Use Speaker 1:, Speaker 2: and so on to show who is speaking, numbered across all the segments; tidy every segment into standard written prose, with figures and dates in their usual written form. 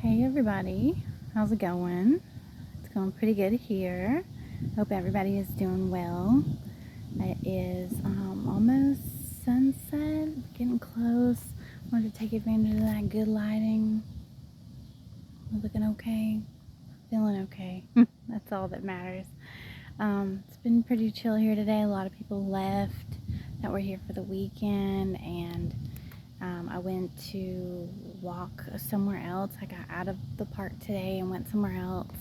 Speaker 1: Hey everybody, how's it going? It's going pretty good here. Hope everybody is doing well. It is almost sunset, getting close. Wanted to take advantage of that good lighting. Looking okay, feeling okay. That's all that matters. It's been pretty chill here today. A lot of people left that were here for the weekend, and I went to walk somewhere else. I got out of the park today and went somewhere else,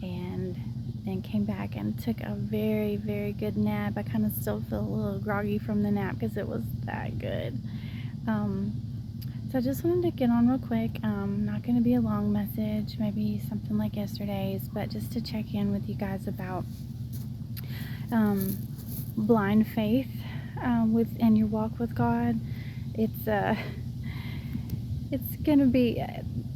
Speaker 1: and then came back and took a very, very good nap. I kind of still feel a little groggy from the nap because it was that good. So I just wanted to get on real quick. Not going to be a long message, maybe something like yesterday's, but just to check in with you guys about blind faith within your walk with God.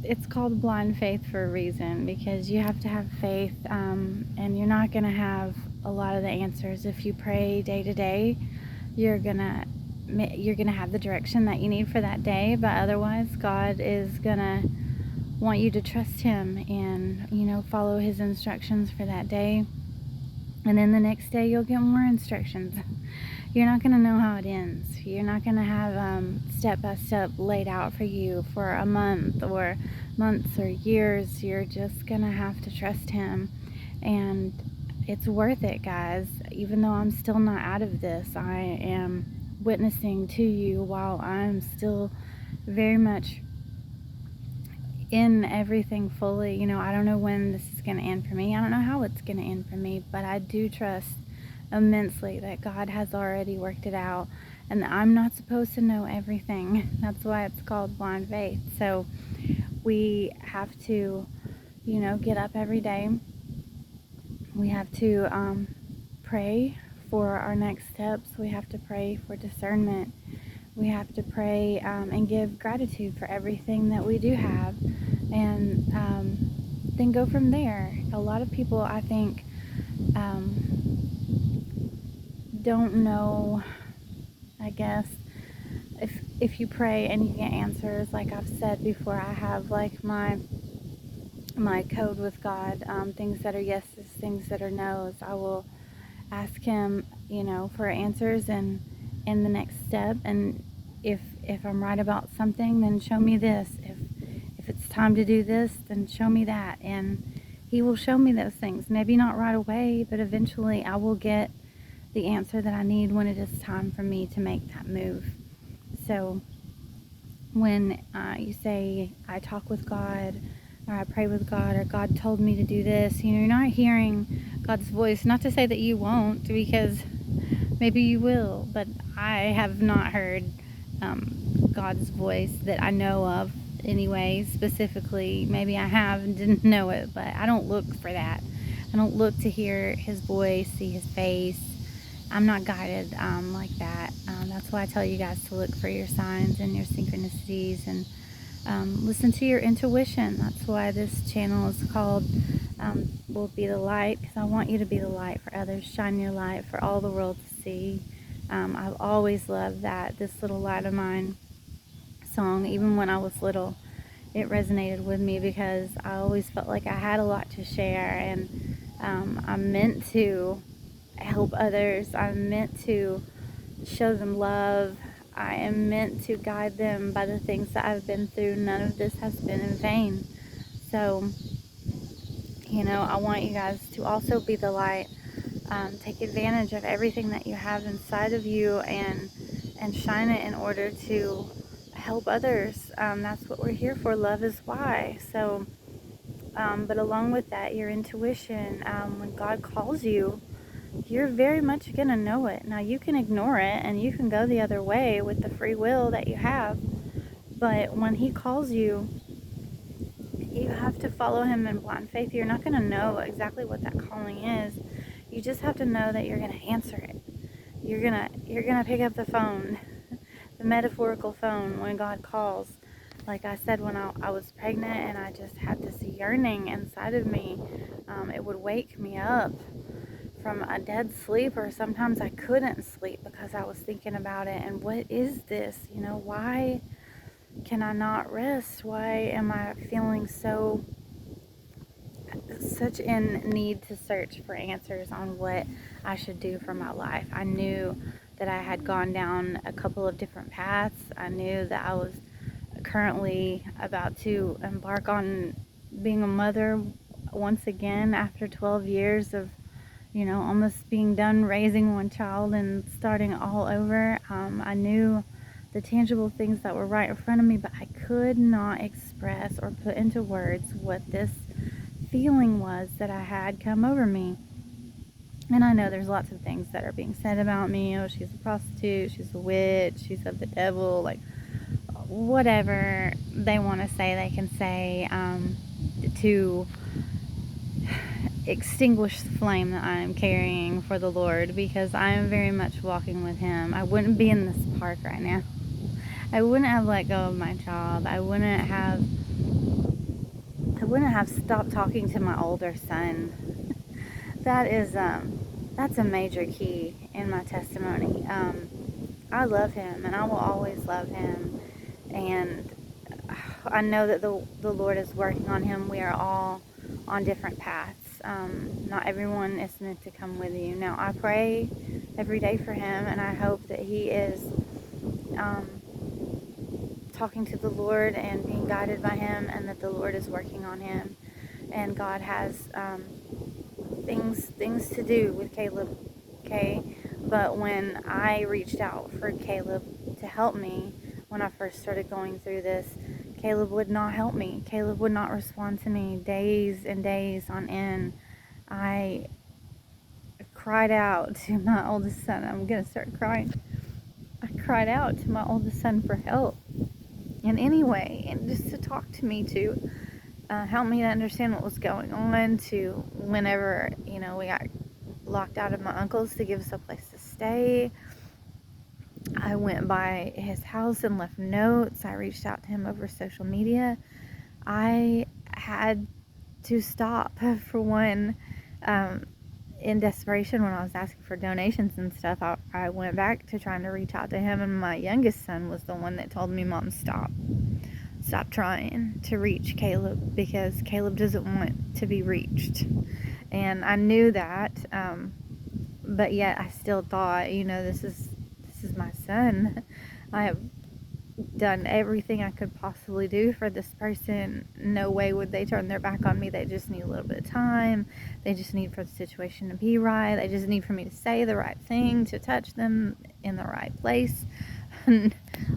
Speaker 1: It's called blind faith for a reason, because you have to have faith, and you're not going to have a lot of the answers. If you pray day to day, you're gonna have the direction that you need for that day, but otherwise God is gonna want you to trust him and follow his instructions for that day, and then the next day you'll get more instructions. You're not going to know how it ends. You're not going to have step by step laid out for you for a month or months or years. You're just going to have to trust him, and it's worth it, guys. Even though I'm still not out of this, I am witnessing to you while I'm still very much in everything fully. I don't know when this is going to end for me. I don't know how it's going to end for me, but I do trust immensely that God has already worked it out, and that I'm not supposed to know everything. That's why it's called blind faith. So we have to, get up every day. We have to pray for our next steps. We have to pray for discernment. We have to pray and give gratitude for everything that we do have, and then go from there. A lot of people, I think, don't know, I guess, if you pray and you get answers. Like I've said before, I have like my code with God, things that are yeses, things that are nos. I will ask him, for answers and in the next step, and if I'm right about something, then show me this. If it's time to do this, then show me that, and he will show me those things. Maybe not right away, but eventually I will get the answer that I need when it is time for me to make that move. So when you say, I talk with God, or I pray with God, or God told me to do this, you're not hearing God's voice. Not to say that you won't, because maybe you will, but I have not heard God's voice that I know of anyway, specifically. Maybe I have and didn't know it, but I don't look for that. I don't look to hear his voice, see his face. I'm not guided like that. That's why I tell you guys to look for your signs and your synchronicities, and listen to your intuition. That's why this channel is called Will Be the Light, because I want you to be the light for others. Shine your light for all the world to see. I've always loved that This Little Light of Mine song. Even when I was little, it resonated with me, because I always felt like I had a lot to share, and I'm meant to help others. I'm meant to show them love. I am meant to guide them by the things that I've been through. None of this has been in vain. So, I want you guys to also be the light. Take advantage of everything that you have inside of you, and shine it in order to help others. That's what we're here for. Love is why. So, but along with that, your intuition, when God calls you, you're very much going to know it. Now, you can ignore it and you can go the other way with the free will that you have, but when he calls you, you have to follow him in blind faith. You're not going to know exactly what that calling is. You just have to know that you're going to answer it. You're going to pick up the phone, the metaphorical phone, when God calls. Like I said, when I was pregnant and I just had this yearning inside of me, it would wake me up from a dead sleep, or sometimes I couldn't sleep because I was thinking about it. And what is this? Why can I not rest? Why am I feeling such in need to search for answers on what I should do for my life? I knew that I had gone down a couple of different paths. I knew that I was currently about to embark on being a mother once again after 12 years of, almost being done raising one child and starting all over. I knew the tangible things that were right in front of me, but I could not express or put into words what this feeling was that I had come over me. And I know there's lots of things that are being said about me. Oh, she's a prostitute, she's a witch, she's of the devil, like whatever they want to say, they can say to extinguish the flame that I am carrying for the Lord, because I am very much walking with Him. I wouldn't be in this park right now. I wouldn't have let go of my job. I wouldn't have stopped talking to my older son. That is that's a major key in my testimony. I love him, and I will always love him, and I know that the Lord is working on him. We are all on different paths. Not everyone is meant to come with you. Now, I pray every day for him, and I hope that he is talking to the Lord and being guided by him, and that the Lord is working on him, and God has things to do with Caleb. Okay, but when I reached out for Caleb to help me when I first started going through this, Caleb would not help me. Caleb would not respond to me days and days on end. I cried out to my oldest son. I'm gonna start crying. I cried out to my oldest son for help in any way, and just to talk to me, to help me to understand what was going on. To whenever we got locked out of my uncle's, to give us a place to stay, I went by his house and left notes. I reached out to him over social media. I had to stop, for one, in desperation. When I was asking for donations and stuff, I went back to trying to reach out to him, and my youngest son was the one that told me, Mom, stop trying to reach Caleb, because Caleb doesn't want to be reached. And I knew that, but yet I still thought, this is my son. I have done everything I could possibly do for this person. No way would they turn their back on me. They just need a little bit of time. They just need for the situation to be right. They just need for me to say the right thing, to touch them in the right place,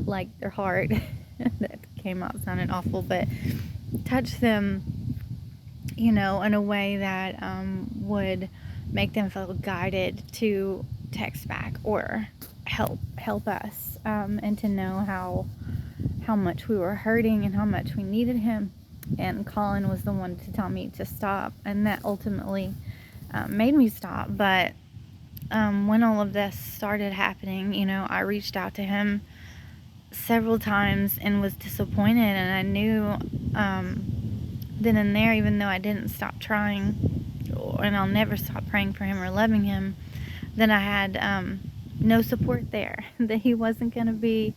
Speaker 1: like their heart. That came out sounding awful, but touch them, in a way that would make them feel guided to text back or help us, and to know how much we were hurting and how much we needed him. And Colin was the one to tell me to stop, and that ultimately made me stop. But when all of this started happening, I reached out to him several times and was disappointed, and I knew then and there, even though I didn't stop trying, and I'll never stop praying for him or loving him, then I had no support there. That he wasn't going to be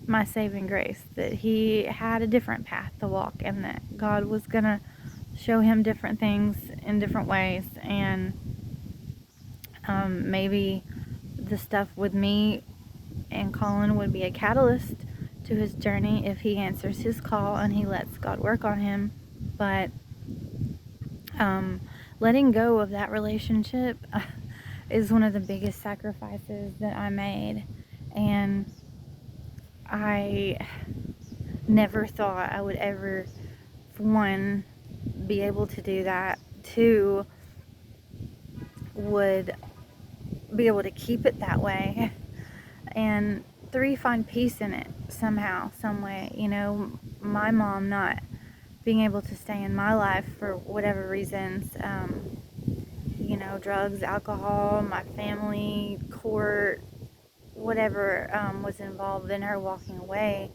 Speaker 1: my saving grace, that he had a different path to walk, and that God was going to show him different things in different ways. And maybe the stuff with me and Colin would be a catalyst to his journey if he answers his call and he lets God work on him. But letting go of that relationship is one of the biggest sacrifices that I made, and I never thought I would ever, one, be able to do that, two, would be able to keep it that way, and three, find peace in it somehow, some way. My mom not being able to stay in my life for whatever reasons, drugs, alcohol, my family, court, whatever was involved in her walking away,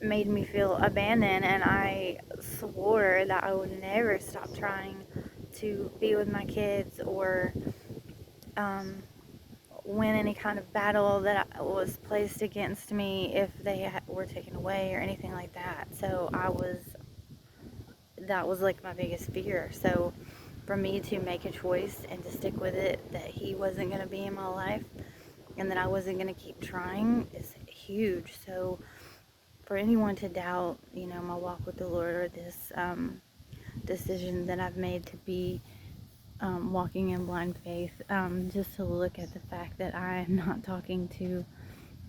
Speaker 1: made me feel abandoned, and I swore that I would never stop trying to be with my kids, or win any kind of battle that was placed against me if they were taken away or anything like that. So that was like my biggest fear. So for me to make a choice and to stick with it, that he wasn't going to be in my life and that I wasn't going to keep trying, is huge. So for anyone to doubt, my walk with the Lord, or this decision that I've made to be walking in blind faith, just to look at the fact that I am not talking to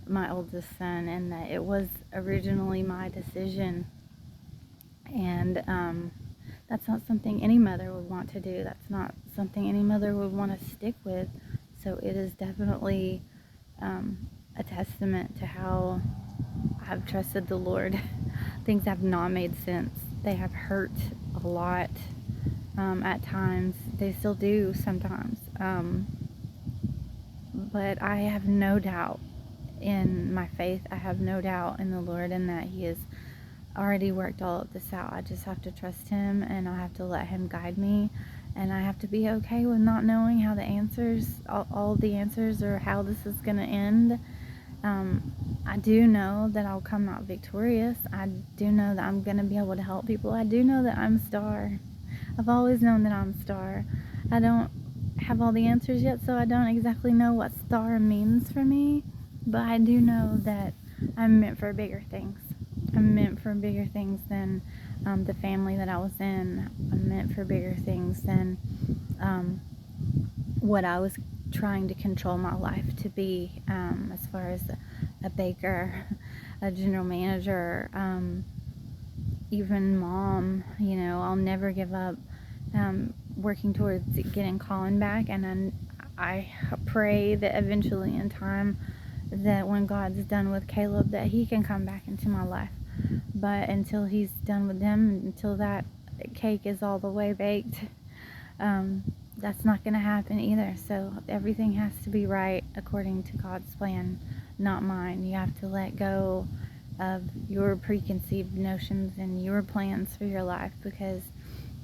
Speaker 1: my oldest son, and that it was originally my decision, and that's not something any mother would want to do. That's not something any mother would want to stick with. So it is definitely a testament to how I've trusted the Lord. Things have not made sense. They have hurt a lot at times. They still do sometimes. But I have no doubt in my faith. I have no doubt in the Lord, and that He has already worked all of this out. I just have to trust Him, and I have to let Him guide me, and I have to be okay with not knowing how the answers, all the answers, or how this is going to end. I do know that I'll come out victorious. I do know that I'm going to be able to help people. I do know that I'm Star. I've always known that I'm Star. I don't have all the answers yet, so I don't exactly know what Star means for me, but I do know that I'm meant for bigger things. I'm meant for bigger things than the family that I was in. I'm meant for bigger things than what I was trying to control my life to be, as far as a baker, a general manager, even mom. I'll never give up working towards getting Colin back, and I pray that eventually in time, that when God's done with Caleb, that he can come back into my life. But until he's done with him, until that cake is all the way baked, that's not going to happen either. So everything has to be right according to God's plan, not mine. You have to let go of your preconceived notions and your plans for your life, because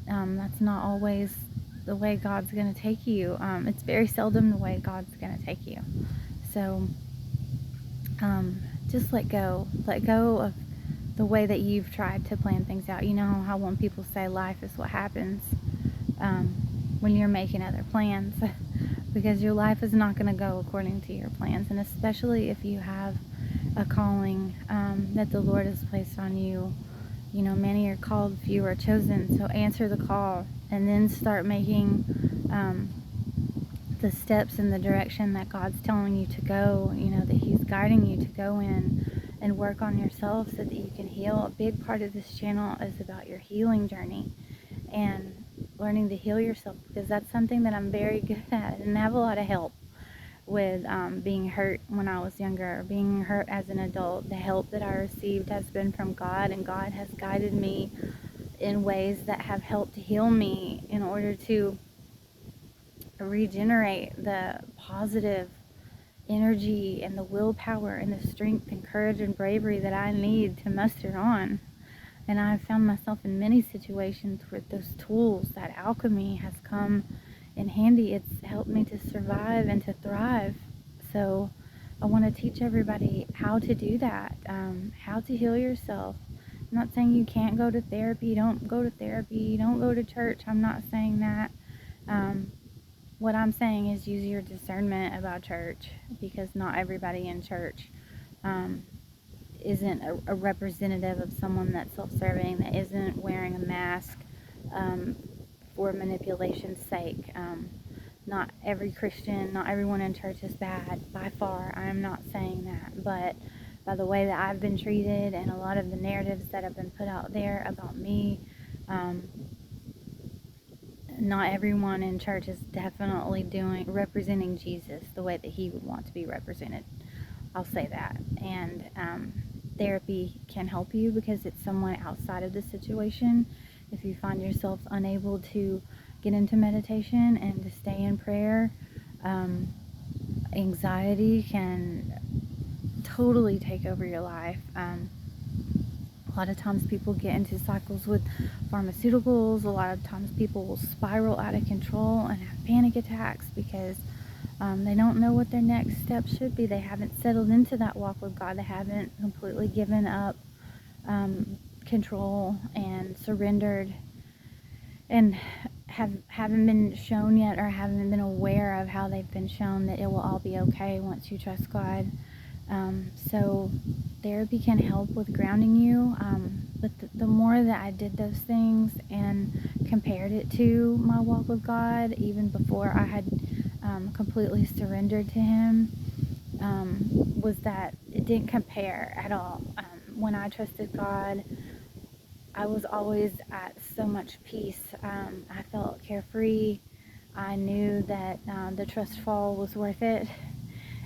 Speaker 1: that's not always the way God's going to take you. It's very seldom the way God's going to take you. So just let go of the way that you've tried to plan things out. You know how when people say life is what happens when you're making other plans, because your life is not going to go according to your plans. And especially if you have a calling that the Lord has placed on you. Many are called, few are chosen. So answer the call, and then start making the steps in the direction that God's telling you to go, that He's guiding you to go in, and work on yourself so that you can heal. A big part of this channel is about your healing journey and learning to heal yourself, because that's something that I'm very good at. I didn't have a lot of help with being hurt when I was younger, being hurt as an adult. The help that I received has been from God, and God has guided me in ways that have helped heal me in order to regenerate the positive energy and the willpower and the strength and courage and bravery that I need to muster on. And I've found myself in many situations where those tools, that alchemy, has come in handy. It's helped me to survive and to thrive. So I want to teach everybody how to do that, how to heal yourself. I'm not saying you can't go to therapy. Don't go to therapy. Don't go to church. I'm not saying that. What I'm saying is use your discernment about church, because not everybody in church isn't a representative of someone that's self-serving, that isn't wearing a mask for manipulation's sake. Not every Christian, not everyone in church is bad, by far. I'm not saying that, but by the way that I've been treated and a lot of the narratives that have been put out there about me, not everyone in church is definitely representing Jesus the way that He would want to be represented. I'll say that. And therapy can help you, because it's someone outside of the situation. If you find yourself unable to get into meditation and to stay in prayer, anxiety can totally take over your life. A lot of times people get into cycles with pharmaceuticals. A lot of times people will spiral out of control and have panic attacks because They don't know what their next step should be. They haven't settled into that walk with God. They haven't completely given up control and surrendered, and haven't been shown yet, or haven't been aware of how they've been shown that it will all be okay once you trust God. So therapy can help with grounding you, but the more that I did those things and compared it to my walk with God, even before I had completely surrendered to Him, was that it didn't compare at all. When I trusted God, I was always at so much peace. I felt carefree. I knew that the trust fall was worth it,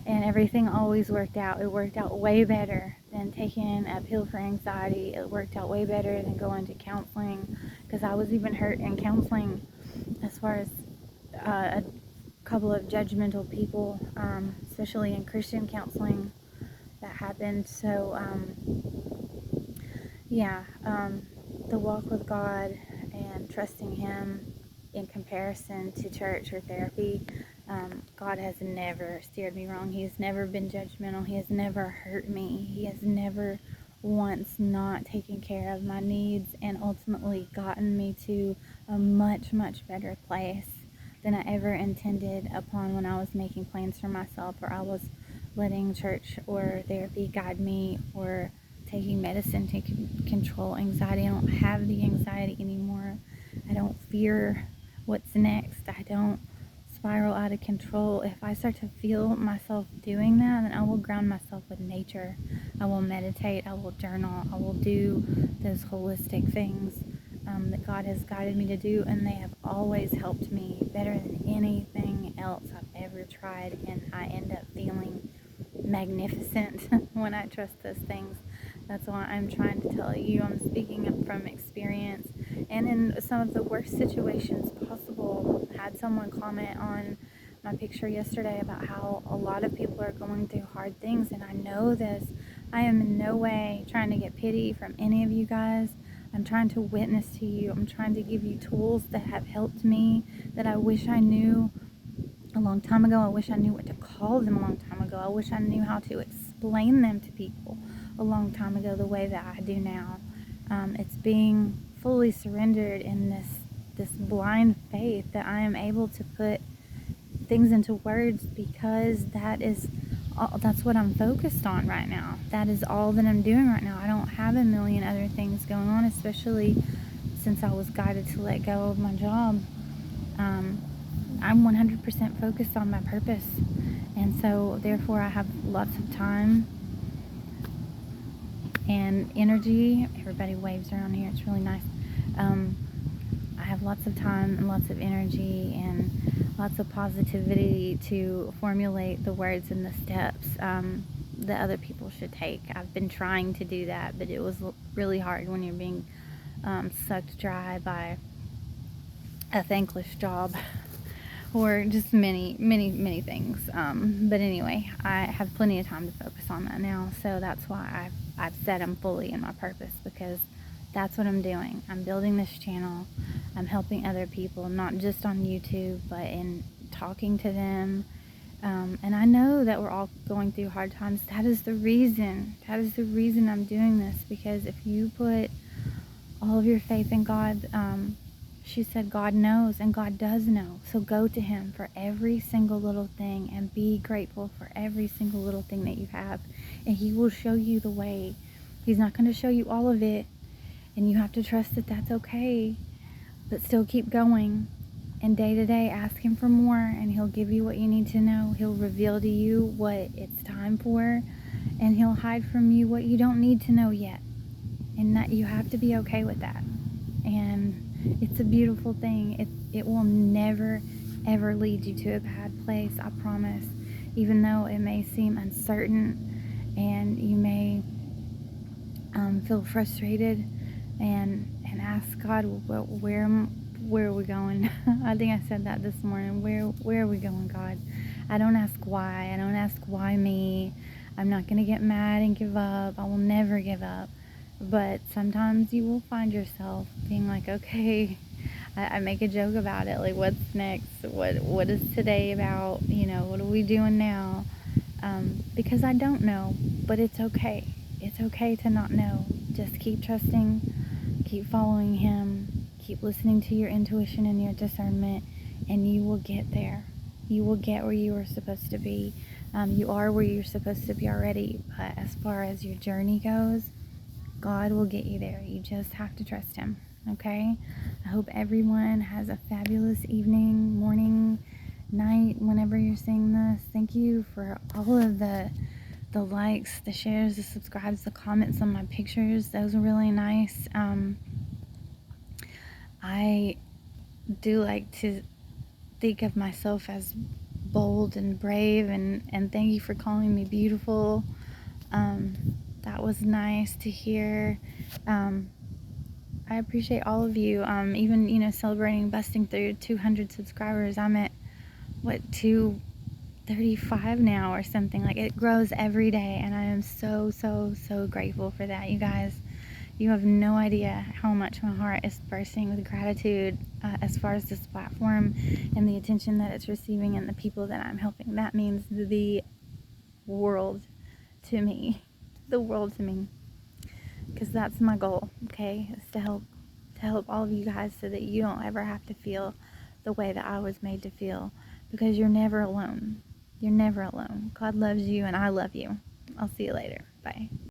Speaker 1: and everything always worked out. It worked out way better than taking a pill for anxiety. It worked out way better than going to counseling, because I was even hurt in counseling as far as a couple of judgmental people, especially in Christian counseling, that happened. So the walk with God and trusting Him in comparison to church or therapy, God has never steered me wrong. He has never been judgmental. He has never hurt me. He has never once not taken care of my needs and ultimately gotten me to a much, much better place than I ever intended upon when I was making plans for myself, or I was letting church or therapy guide me, or taking medicine to control anxiety. I don't have the anxiety anymore. I don't fear what's next. I don't spiral out of control. If I start to feel myself doing that, then I will ground myself with nature. I will meditate. I will journal. I will do those holistic things that God has guided me to do, and they have always helped me better than anything else I've ever tried, and I end up feeling magnificent when I trust those things. That's why I'm trying to tell you. I'm speaking up from experience, and in some of the worst situations possible. I had someone comment on my picture yesterday about how a lot of people are going through hard things, and I know this. I am in no way trying to get pity from any of you guys. I'm trying to witness to you. I'm trying to give you tools that have helped me, that I wish I knew a long time ago. I wish I knew what to call them a long time ago. I wish I knew how to explain them to people a long time ago the way that I do now. It's being fully surrendered in this blind faith that I am able to put things into words, because that's what I'm focused on right now. That is all that I'm doing right now. I don't have a million other things going on, especially since I was guided to let go of my job. I'm 100% focused on my purpose, and so therefore I have lots of time and energy. Everybody waves around here. It's really nice. I have lots of time and lots of energy and lots of positivity to formulate the words and the steps that other people should take. I've been trying to do that, but it was really hard when you're being sucked dry by a thankless job or just many things. But anyway, I have plenty of time to focus on that now, so that's why I've said I'm fully in my purpose, because that's what I'm doing. I'm building this channel. I'm helping other people, not just on YouTube, but in talking to them. And I know that we're all going through hard times. That is the reason I'm doing this, because if you put all of your faith in God, she said God knows, and God does know. So go to Him for every single little thing and be grateful for every single little thing that you have. And He will show you the way. He's not going to show you all of it, and you have to trust that that's okay, but still keep going. And day to day, ask Him for more, and He'll give you what you need to know. He'll reveal to you what it's time for, and He'll hide from you what you don't need to know yet. And that you have to be okay with that. And it's a beautiful thing. It will never, ever lead you to a bad place, I promise. Even though it may seem uncertain, and you may feel frustrated, and ask God, where are we going? I think I said that this morning. Where are we going, God? I don't ask why. I don't ask why me. I'm not going to get mad and give up. I will never give up. But sometimes you will find yourself being like, okay, I make a joke about it, like, what's next? What is today about? You know, what are we doing now? Because I don't know, but it's okay. It's okay to not know. Just keep trusting, keep following Him, keep listening to your intuition and your discernment, and you will get there. You will get where you are supposed to be. You are where you're supposed to be already, but as far as your journey goes, God will get you there. You just have to trust Him, okay? I hope everyone has a fabulous evening, morning, night, whenever you're seeing this. Thank you for all of the likes, the shares, the subscribes, the comments on my pictures. Those are really nice. I do like to think of myself as bold and brave, and thank you for calling me beautiful. That was nice to hear. I appreciate all of you. Even, you know, celebrating busting through 200 subscribers. I'm at, what, 235 now or something. Like, it grows every day, and I am so, so, so grateful for that, you guys. You have no idea how much my heart is bursting with gratitude as far as this platform and the attention that it's receiving and the people that I'm helping. That means the world to me. The world to me. Because that's my goal, okay? Is to help all of you guys so that you don't ever have to feel the way that I was made to feel. Because you're never alone. You're never alone. God loves you and I love you. I'll see you later. Bye.